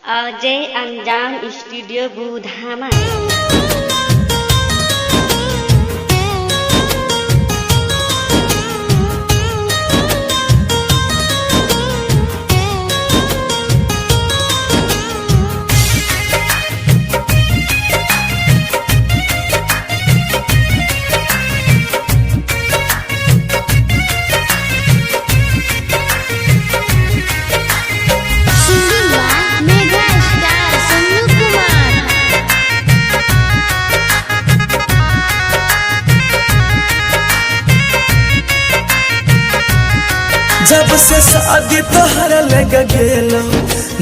अजय अंजान स्टूडियो बुधामा। जब से शादी तोहर लग गेलो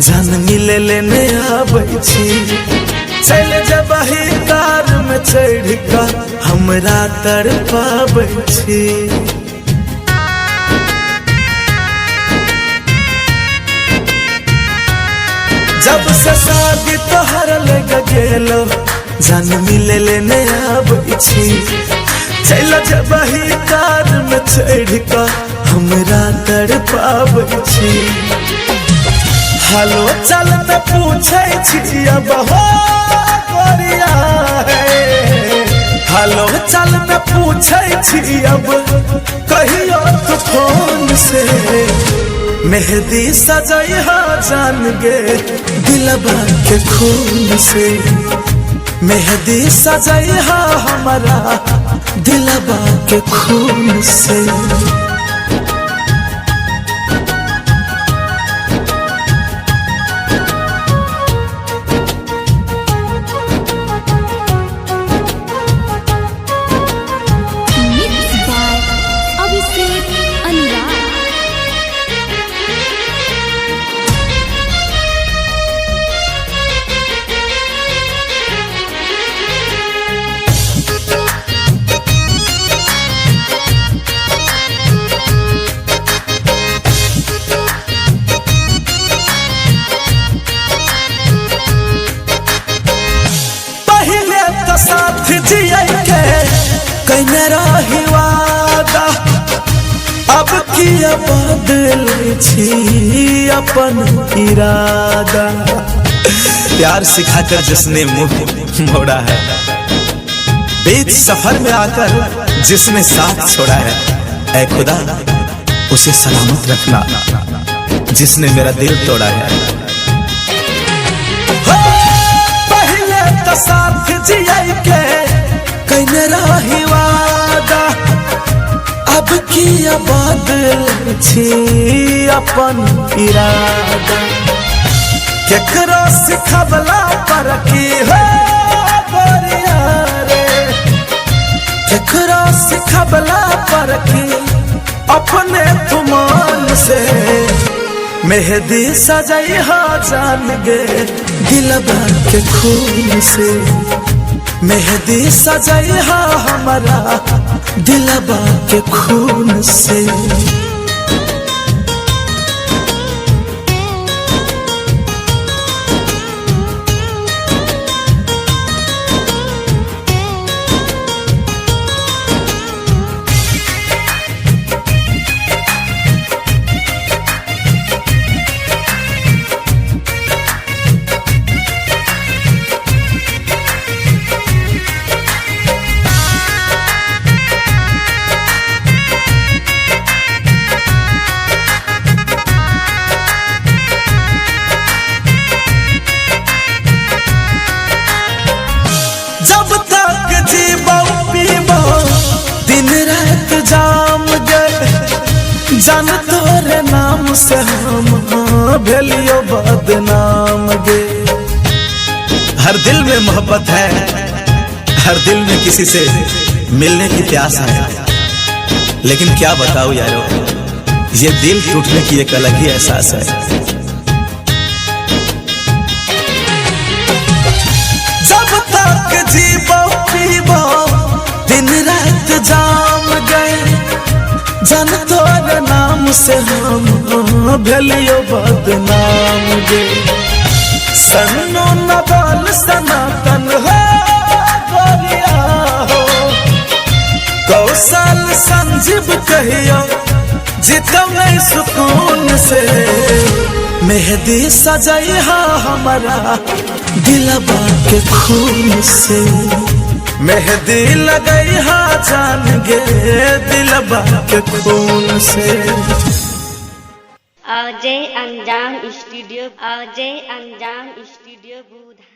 जान मिले लेने आबै छी, चल जब ही कार में चढ़ कर हमरा तड़पाबै छी। जब से शादी तोहर लग गेलो जान मिले लेने आबै छी, चल जब ही कार में चढ़ कर हमरा तड़पाबै छी। हालो चल न पूछे छी अब हो गोरिया है, हालो चल न पूछे छी अब कहियो तो फोन से। मेहंदी सजैहा जान गे दिलबा के खून से, मेहंदी सजैहा हमारा दिलबा के खून से। साथ जिया के कहने रही वादा, अब किया बदल छी अपन इरादा। प्यार सिखाकर जिसने मुंह मोड़ा है, बीच सफर में आकर जिसने साथ छोड़ा है, ऐ खुदा उसे सलामत रखना जिसने मेरा दिल तोड़ा है। पहले तो साथ जिया के कहने रही वादा, अब किया बदल छी अपन इरादा। केकरो सिखबला पर की हो गोरिया रे, केकरो सिखबला पर की अपने तुमान से। मेहंदी सजैहा जान गे दिलबा के खून से, मेहंदी सजैहा हमारा दिलबा के खून से। जब तक जीबो पीबो दिन रात जाम गए, जान तोरे नाम से हम भेलियो बदनाम गे। हर दिल में मोहब्बत है, हर दिल में किसी से मिलने की प्यास है, लेकिन क्या बताऊं यारो ये दिल टूटने की एक अलग ही एहसास है। जब तक जीबो पीबो दिन रात जाम गए, जन तोरे नाम से हम भेलियो बदनाम गे। सन्नो नवाल सनातन हो गोरिया हो, कौशल संजीव कहियो जितम नहीं सुकून से। मेहंदी सजैहा हमारा दिलबा के खून से, मेहंदी लगैहा जान गे दिलबा के खून से। अजय अंजाम स्टूडियो, अजय अंजाम स्टूडियो बुधा।